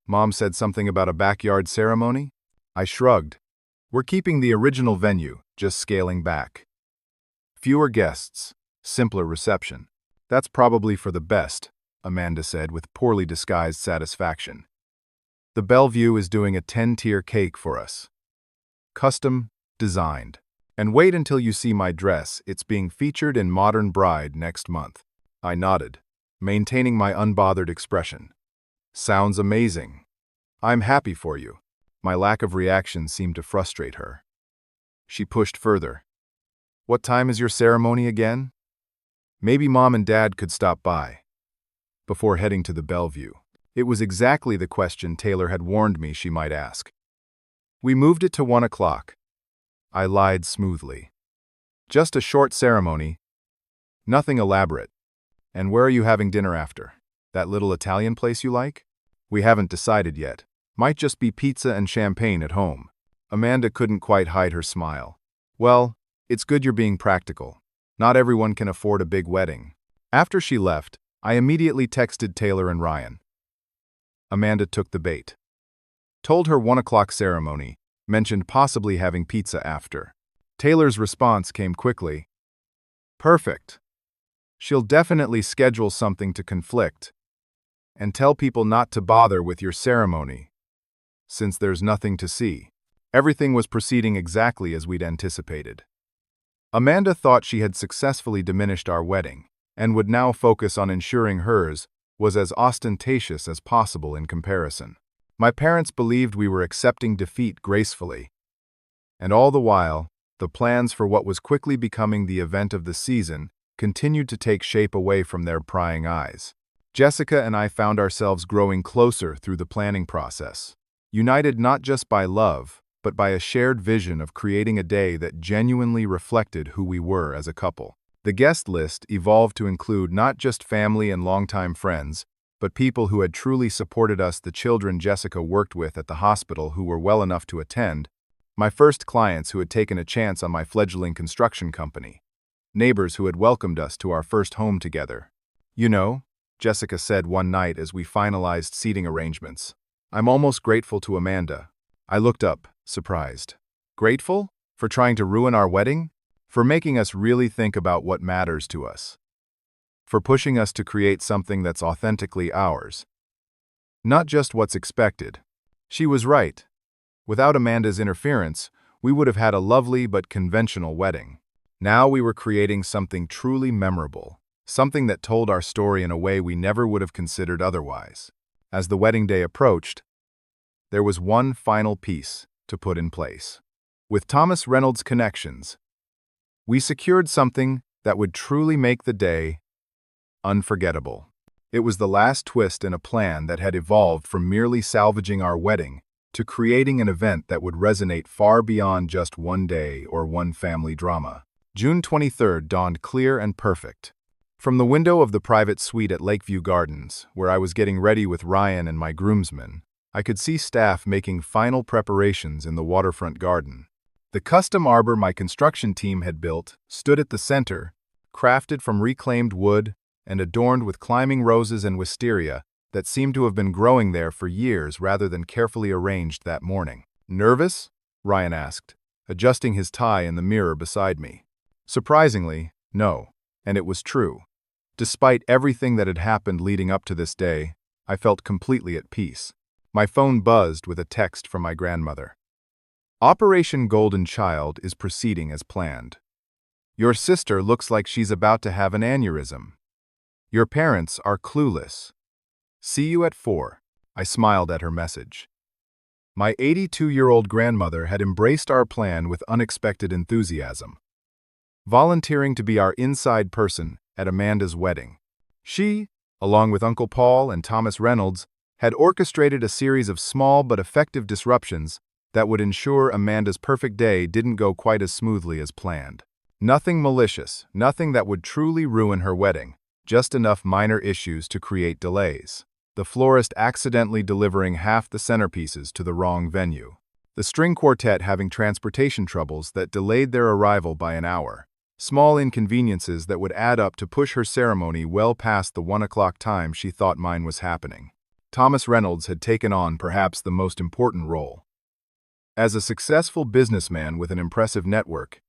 Mom said something about a backyard ceremony. I shrugged. "We're keeping the original venue, just scaling back. Fewer guests, simpler reception. That's probably for the best," Amanda said with poorly disguised satisfaction. "The Bellevue is doing a 10-tier cake for us. Custom, designed. And wait until you see my dress, it's being featured in Modern Bride next month." I nodded, maintaining my unbothered expression. "Sounds amazing. I'm happy for you." My lack of reaction seemed to frustrate her. She pushed further. "What time is your ceremony again? Maybe Mom and Dad could stop by." Before heading to the Bellevue, it was exactly the question Taylor had warned me she might ask. "We moved it to 1 o'clock. I lied smoothly. "Just a short ceremony. Nothing elaborate. And where are you having dinner after? That little Italian place you like?" "We haven't decided yet. Might just be pizza and champagne at home. Amanda couldn't quite hide her smile. Well, it's good you're being practical. Not everyone can afford a big wedding. After she left, I immediately texted Taylor and Ryan. Amanda took the bait. Told her 1 o'clock ceremony, mentioned possibly having pizza after. Taylor's response came quickly. Perfect. She'll definitely schedule something to conflict. And tell people not to bother with your ceremony, since there's nothing to see. Everything was proceeding exactly as we'd anticipated. Amanda thought she had successfully diminished our wedding, and would now focus on ensuring hers was as ostentatious as possible in comparison. My parents believed we were accepting defeat gracefully. And all the while, the plans for what was quickly becoming the event of the season continued to take shape away from their prying eyes. Jessica and I found ourselves growing closer through the planning process, united not just by love, but by a shared vision of creating a day that genuinely reflected who we were as a couple. The guest list evolved to include not just family and longtime friends, but people who had truly supported us, the children Jessica worked with at the hospital who were well enough to attend, my first clients who had taken a chance on my fledgling construction company, neighbors who had welcomed us to our first home together. You know, Jessica said one night as we finalized seating arrangements, I'm almost grateful to Amanda. I looked up, surprised. Grateful? For trying to ruin our wedding? For making us really think about what matters to us? For pushing us to create something that's authentically ours? Not just what's expected. She was right. Without Amanda's interference, we would have had a lovely but conventional wedding. Now we were creating something truly memorable, something that told our story in a way we never would have considered otherwise. As the wedding day approached, there was one final piece to put in place. With Thomas Reynolds' connections, we secured something that would truly make the day unforgettable. It was the last twist in a plan that had evolved from merely salvaging our wedding to creating an event that would resonate far beyond just one day or one family drama. June 23rd dawned clear and perfect. From the window of the private suite at Lakeview Gardens, where I was getting ready with Ryan and my groomsmen, I could see staff making final preparations in the waterfront garden. The custom arbor my construction team had built stood at the center, crafted from reclaimed wood and adorned with climbing roses and wisteria that seemed to have been growing there for years rather than carefully arranged that morning. Nervous? Ryan asked, adjusting his tie in the mirror beside me. Surprisingly, no, and it was true. Despite everything that had happened leading up to this day, I felt completely at peace. My phone buzzed with a text from my grandmother. Operation Golden Child is proceeding as planned. Your sister looks like she's about to have an aneurysm. Your parents are clueless. See you at 4. I smiled at her message. My 82-year-old grandmother had embraced our plan with unexpected enthusiasm, volunteering to be our inside person at Amanda's wedding. She, along with Uncle Paul and Thomas Reynolds, had orchestrated a series of small but effective disruptions that would ensure Amanda's perfect day didn't go quite as smoothly as planned. Nothing malicious, nothing that would truly ruin her wedding, just enough minor issues to create delays. The florist accidentally delivering half the centerpieces to the wrong venue. The string quartet having transportation troubles that delayed their arrival by an hour. Small inconveniences that would add up to push her ceremony well past the 1 o'clock time she thought mine was happening. Thomas Reynolds had taken on perhaps the most important role. As a successful businessman with an impressive network,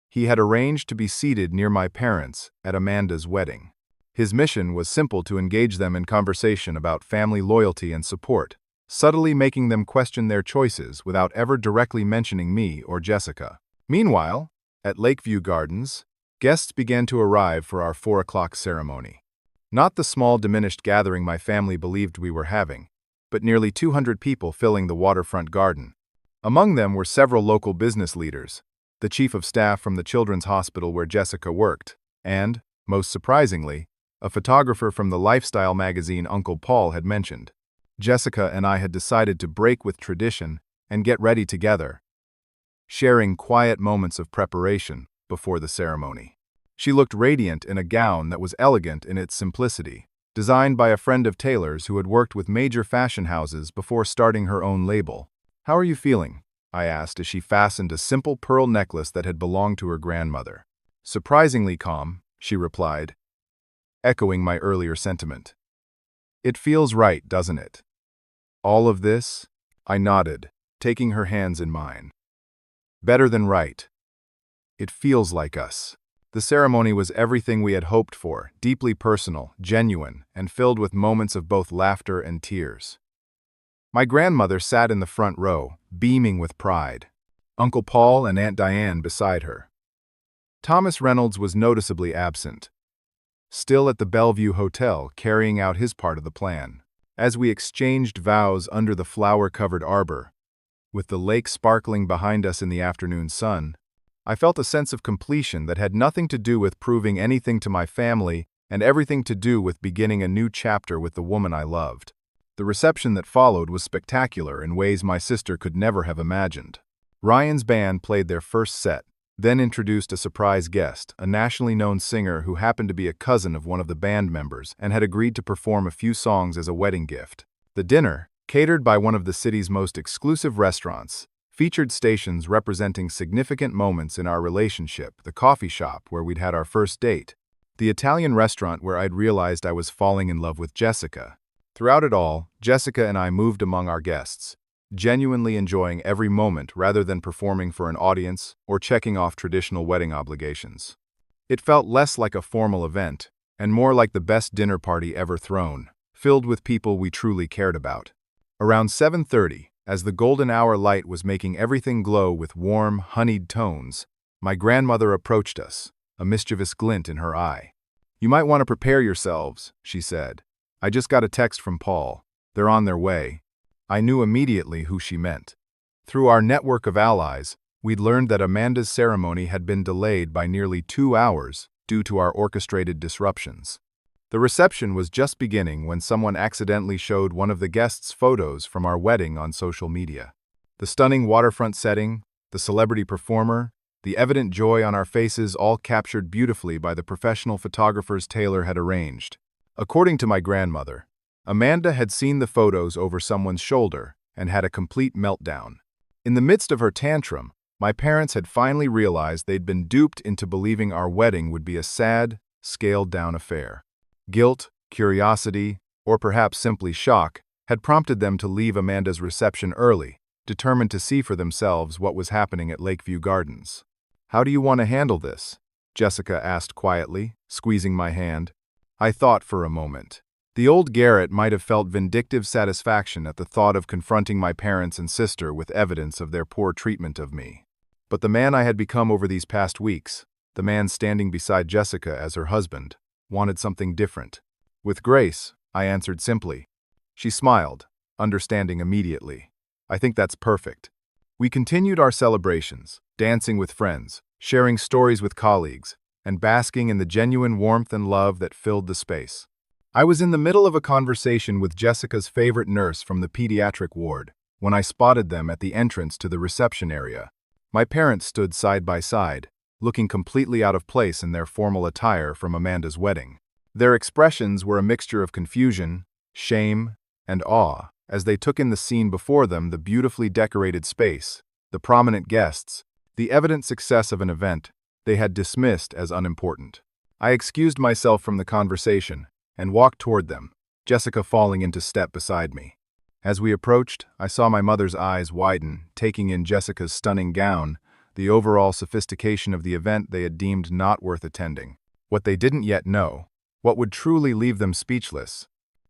he had arranged to be seated near my parents at Amanda's wedding. His mission was simple: to engage them in conversation about family loyalty and support, subtly making them question their choices without ever directly mentioning me or Jessica. Meanwhile, at Lakeview Gardens, guests began to arrive for our 4 o'clock ceremony. Not the small diminished gathering my family believed we were having, but nearly 200 people filling the waterfront garden. Among them were several local business leaders, the chief of staff from the children's hospital where Jessica worked, and, most surprisingly, a photographer from the lifestyle magazine Uncle Paul had mentioned. Jessica and I had decided to break with tradition and get ready together, sharing quiet moments of preparation before the ceremony. She looked radiant in a gown that was elegant in its simplicity, designed by a friend of Taylor's who had worked with major fashion houses before starting her own label. "How are you feeling?" I asked as she fastened a simple pearl necklace that had belonged to her grandmother. "Surprisingly calm," she replied, echoing my earlier sentiment. "It feels right, doesn't it?" "All of this?" I nodded, taking her hands in mine. "Better than right. It feels like us." The ceremony was everything we had hoped for, deeply personal, genuine, and filled with moments of both laughter and tears. My grandmother sat in the front row, beaming with pride, Uncle Paul and Aunt Diane beside her. Thomas Reynolds was noticeably absent, still at the Bellevue Hotel carrying out his part of the plan. As we exchanged vows under the flower-covered arbor, with the lake sparkling behind us in the afternoon sun, I felt a sense of completion that had nothing to do with proving anything to my family and everything to do with beginning a new chapter with the woman I loved. The reception that followed was spectacular in ways my sister could never have imagined. Ryan's band played their first set, then introduced a surprise guest, a nationally known singer who happened to be a cousin of one of the band members and had agreed to perform a few songs as a wedding gift. The dinner, catered by one of the city's most exclusive restaurants, featured stations representing significant moments in our relationship: the coffee shop where we'd had our first date, the Italian restaurant where I'd realized I was falling in love with Jessica. Throughout it all, Jessica and I moved among our guests, genuinely enjoying every moment rather than performing for an audience or checking off traditional wedding obligations. It felt less like a formal event and more like the best dinner party ever thrown, filled with people we truly cared about. Around 7:30, as the golden hour light was making everything glow with warm, honeyed tones, my grandmother approached us, a mischievous glint in her eye. "You might want to prepare yourselves," she said. "I just got a text from Paul. They're on their way." I knew immediately who she meant. Through our network of allies, we'd learned that Amanda's ceremony had been delayed by nearly 2 hours due to our orchestrated disruptions. The reception was just beginning when someone accidentally showed one of the guests' photos from our wedding on social media. The stunning waterfront setting, the celebrity performer, the evident joy on our faces, all captured beautifully by the professional photographers Taylor had arranged. According to my grandmother, Amanda had seen the photos over someone's shoulder and had a complete meltdown. In the midst of her tantrum, my parents had finally realized they'd been duped into believing our wedding would be a sad, scaled-down affair. Guilt, curiosity, or perhaps simply shock had prompted them to leave Amanda's reception early, determined to see for themselves what was happening at Lakeview Gardens. "How do you want to handle this?" Jessica asked quietly, squeezing my hand. I thought for a moment. The old Garrett might have felt vindictive satisfaction at the thought of confronting my parents and sister with evidence of their poor treatment of me. But the man I had become over these past weeks, the man standing beside Jessica as her husband, wanted something different. With grace, I answered simply. She smiled, understanding immediately. "I think that's perfect." We continued our celebrations, dancing with friends, sharing stories with colleagues, and basking in the genuine warmth and love that filled the space. I was in the middle of a conversation with Jessica's favorite nurse from the pediatric ward when I spotted them at the entrance to the reception area. My parents stood side by side, looking completely out of place in their formal attire from Amanda's wedding. Their expressions were a mixture of confusion, shame, and awe as they took in the scene before them: the beautifully decorated space, the prominent guests, the evident success of an event they had dismissed as unimportant. I excused myself from the conversation and walked toward them, Jessica falling into step beside me. As we approached, I saw my mother's eyes widen, taking in Jessica's stunning gown, the overall sophistication of the event they had deemed not worth attending. What they didn't yet know, what would truly leave them speechless,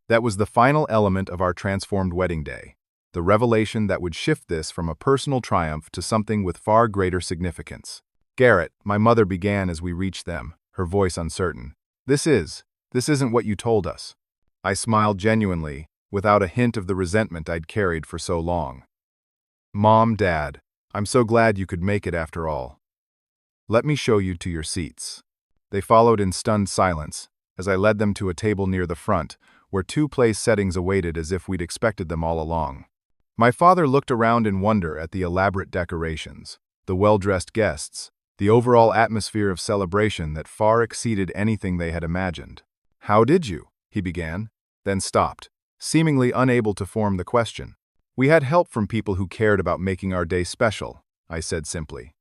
that was the final element of our transformed wedding day, the revelation that would shift this from a personal triumph to something with far greater significance. "Garrett," my mother began as we reached them, her voice uncertain. This isn't what you told us." I smiled genuinely, without a hint of the resentment I'd carried for so long. "Mom, Dad, I'm so glad you could make it after all. Let me show you to your seats." They followed in stunned silence as I led them to a table near the front, where 2 place settings awaited as if we'd expected them all along. My father looked around in wonder at the elaborate decorations, the well-dressed guests, the overall atmosphere of celebration that far exceeded anything they had imagined. "How did you?" he began, then stopped, seemingly unable to form the question. We had help from people who cared about making our day special, I said simply.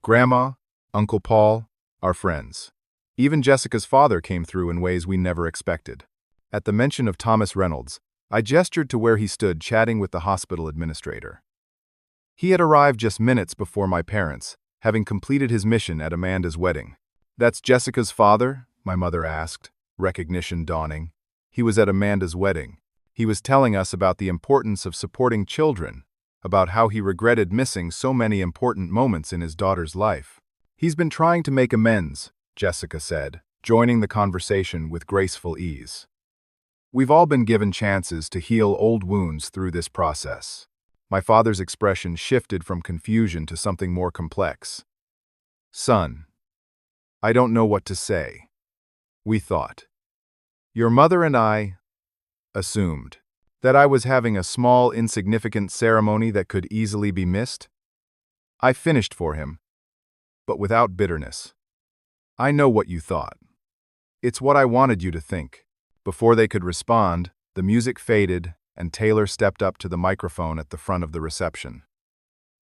Grandma, Uncle Paul, our friends. Even Jessica's father came through in ways we never expected. At the mention of Thomas Reynolds, I gestured to where he stood chatting with the hospital administrator. He had arrived just minutes before my parents, having completed his mission at Amanda's wedding. "That's Jessica's father?" my mother asked, recognition dawning. He was at Amanda's wedding. He was telling us about the importance of supporting children, about how he regretted missing so many important moments in his daughter's life. "He's been trying to make amends," Jessica said, joining the conversation with graceful ease. "We've all been given chances to heal old wounds through this process." My father's expression shifted from confusion to something more complex. "Son, I don't know what to say. We thought. Your mother and I assumed that I was having a small, insignificant ceremony that could easily be missed." I finished for him, but without bitterness. "I know what you thought. It's what I wanted you to think." Before they could respond, the music faded, and Taylor stepped up to the microphone at the front of the reception.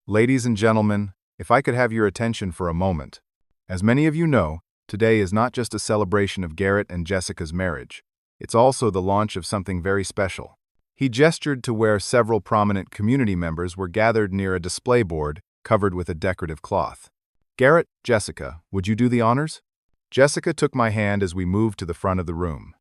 "Ladies and gentlemen, if I could have your attention for a moment. As many of you know, today is not just a celebration of Garrett and Jessica's marriage. It's also the launch of something very special." He gestured to where several prominent community members were gathered near a display board covered with a decorative cloth. "Garrett, Jessica, would you do the honors?" Jessica took my hand as we moved to the front of the room.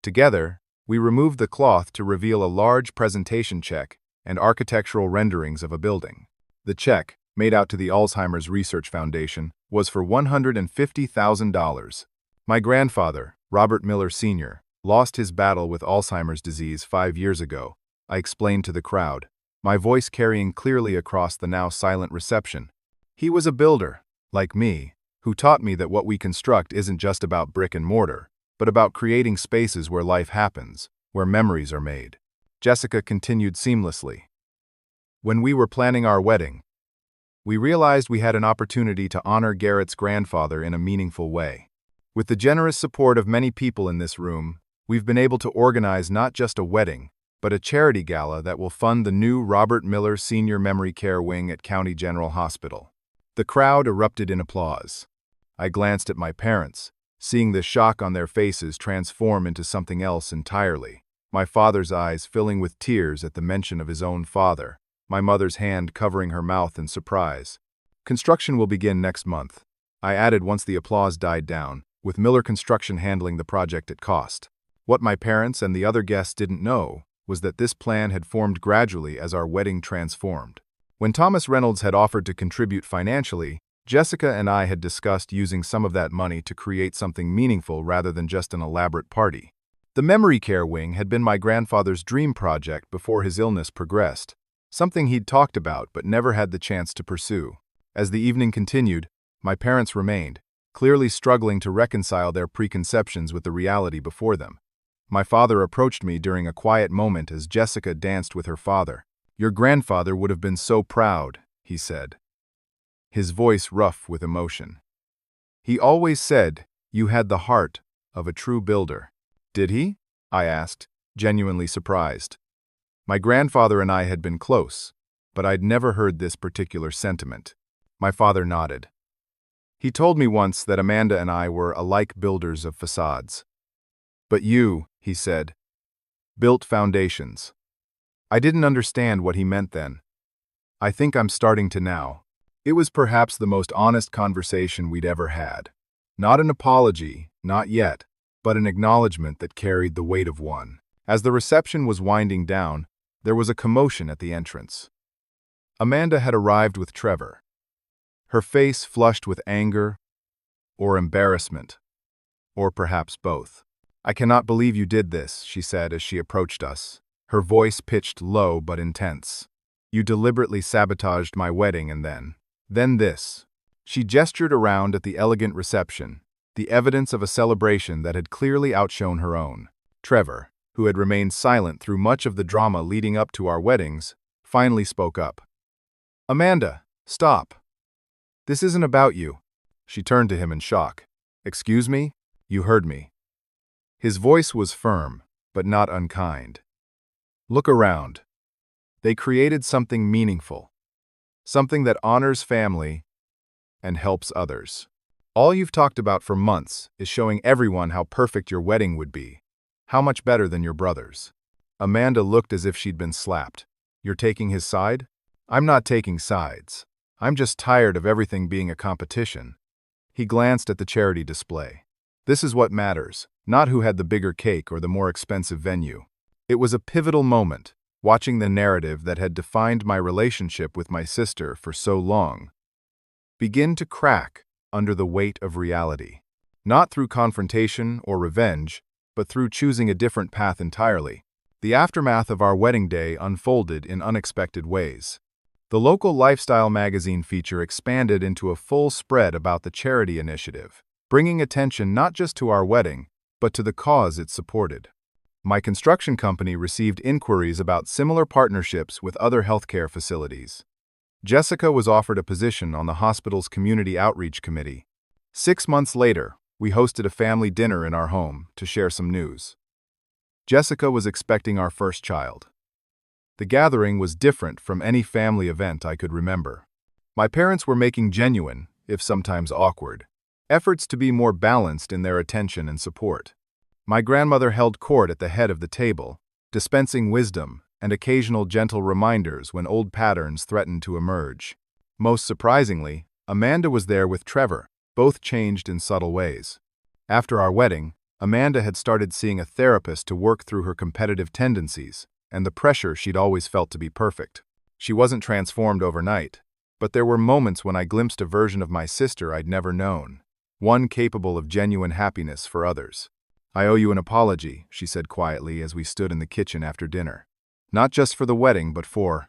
Together, we removed the cloth to reveal a large presentation check and architectural renderings of a building. The check, made out to the Alzheimer's Research Foundation, was for $150,000. My grandfather, Robert Miller Sr., lost his battle with Alzheimer's disease 5 years ago, I explained to the crowd, my voice carrying clearly across the now silent reception. He was a builder, like me, who taught me that what we construct isn't just about brick and mortar, but about creating spaces where life happens, where memories are made. Jessica continued seamlessly. "When we were planning our wedding, we realized we had an opportunity to honor Garrett's grandfather in a meaningful way. With the generous support of many people in this room, we've been able to organize not just a wedding, but a charity gala that will fund the new Robert Miller Senior Memory Care Wing at County General Hospital." The crowd erupted in applause. I glanced at my parents, seeing the shock on their faces transform into something else entirely. My father's eyes filling with tears at the mention of his own father, my mother's hand covering her mouth in surprise. "Construction will begin next month," I added once the applause died down, with Miller Construction handling the project at cost. What my parents and the other guests didn't know was that this plan had formed gradually as our wedding transformed. When Thomas Reynolds had offered to contribute financially, Jessica and I had discussed using some of that money to create something meaningful rather than just an elaborate party. The memory care wing had been my grandfather's dream project before his illness progressed, something he'd talked about but never had the chance to pursue. As the evening continued, my parents remained, clearly struggling to reconcile their preconceptions with the reality before them. My father approached me during a quiet moment as Jessica danced with her father. "Your grandfather would have been so proud," he said, his voice rough with emotion. "He always said you had the heart of a true builder." "Did he?" I asked, genuinely surprised. My grandfather and I had been close, but I'd never heard this particular sentiment. My father nodded. "He told me once that Amanda and I were alike builders of facades. But you," he said, "built foundations." I didn't understand what he meant then. I think I'm starting to now. It was perhaps the most honest conversation we'd ever had. Not an apology, not yet, but an acknowledgement that carried the weight of one. As the reception was winding down, there was a commotion at the entrance. Amanda had arrived with Trevor, her face flushed with anger or embarrassment, or perhaps both. "I cannot believe you did this," she said as she approached us, her voice pitched low but intense. "You deliberately sabotaged my wedding and then this." She gestured around at the elegant reception, the evidence of a celebration that had clearly outshone her own. Trevor, who had remained silent through much of the drama leading up to our weddings, finally spoke up. "Amanda, stop. This isn't about you." She turned to him in shock. "Excuse me? You heard me." His voice was firm, but not unkind. Look around. They created something meaningful, something that honors family and helps others. All you've talked about for months is showing everyone how perfect your wedding would be. How much better than your brother's. Amanda looked as if she'd been slapped. You're taking his side? I'm not taking sides. I'm just tired of everything being a competition. He glanced at the charity display. This is what matters, not who had the bigger cake or the more expensive venue. It was a pivotal moment, watching the narrative that had defined my relationship with my sister for so long begin to crack under the weight of reality. Not through confrontation or revenge, but through choosing a different path entirely. The aftermath of our wedding day unfolded in unexpected ways. The local lifestyle magazine feature expanded into a full spread about the charity initiative, bringing attention not just to our wedding, but to the cause it supported. My construction company received inquiries about similar partnerships with other healthcare facilities. Jessica was offered a position on the hospital's community outreach committee. 6 months later, we hosted a family dinner in our home to share some news. Jessica was expecting our first child. The gathering was different from any family event I could remember. My parents were making genuine, if sometimes awkward, efforts to be more balanced in their attention and support. My grandmother held court at the head of the table, dispensing wisdom and occasional gentle reminders when old patterns threatened to emerge. Most surprisingly, Amanda was there with Trevor, both changed in subtle ways. After our wedding, Amanda had started seeing a therapist to work through her competitive tendencies and the pressure she'd always felt to be perfect. She wasn't transformed overnight, but there were moments when I glimpsed a version of my sister I'd never known, one capable of genuine happiness for others. I owe you an apology, she said quietly as we stood in the kitchen after dinner. Not just for the wedding, but for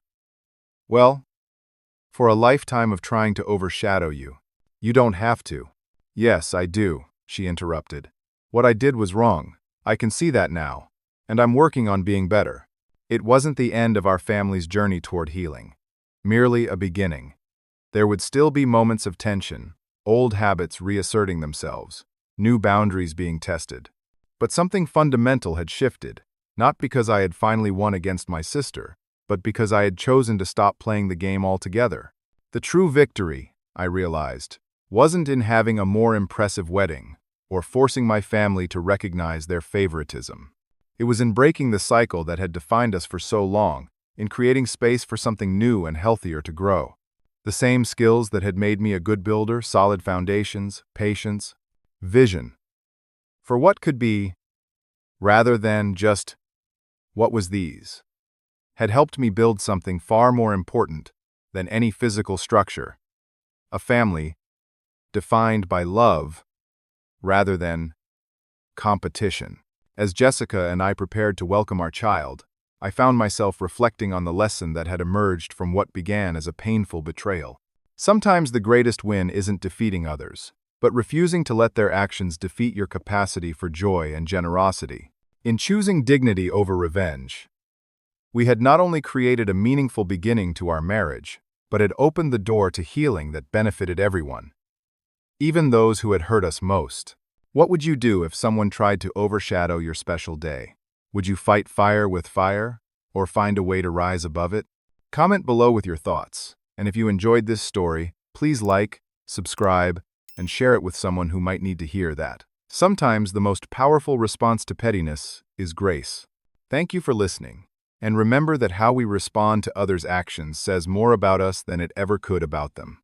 a lifetime of trying to overshadow you. You don't have to. Yes, I do, she interrupted. What I did was wrong. I can see that now, and I'm working on being better. It wasn't the end of our family's journey toward healing, merely a beginning. There would still be moments of tension, old habits reasserting themselves, new boundaries being tested. But something fundamental had shifted. Not because I had finally won against my sister, but because I had chosen to stop playing the game altogether. The true victory, I realized, wasn't in having a more impressive wedding, or forcing my family to recognize their favoritism. It was in breaking the cycle that had defined us for so long, in creating space for something new and healthier to grow. The same skills that had made me a good builder, solid foundations, patience, vision. For what could be, rather than just what was these, had helped me build something far more important than any physical structure, a family defined by love rather than competition. As Jessica and I prepared to welcome our child, I found myself reflecting on the lesson that had emerged from what began as a painful betrayal. Sometimes the greatest win isn't defeating others, but refusing to let their actions defeat your capacity for joy and generosity. In choosing dignity over revenge, we had not only created a meaningful beginning to our marriage, but had opened the door to healing that benefited everyone, even those who had hurt us most. What would you do if someone tried to overshadow your special day? Would you fight fire with fire, or find a way to rise above it? Comment below with your thoughts, and if you enjoyed this story, please like, subscribe, and share it with someone who might need to hear that. Sometimes the most powerful response to pettiness is grace. Thank you for listening, and remember that how we respond to others' actions says more about us than it ever could about them.